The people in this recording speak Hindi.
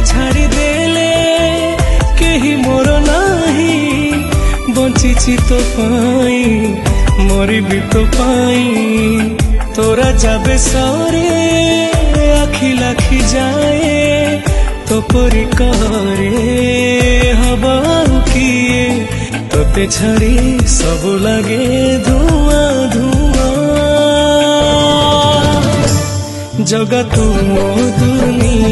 छाड़ी देले केही मोर नाही बंचिछि तो पाई मरिबि तो पाई तोरा जाबे सरे आखि लाखि जाए तो परी करे हवा किए तोते छाड़ी सब लगे धुआं धुआं जगत मो दुनिया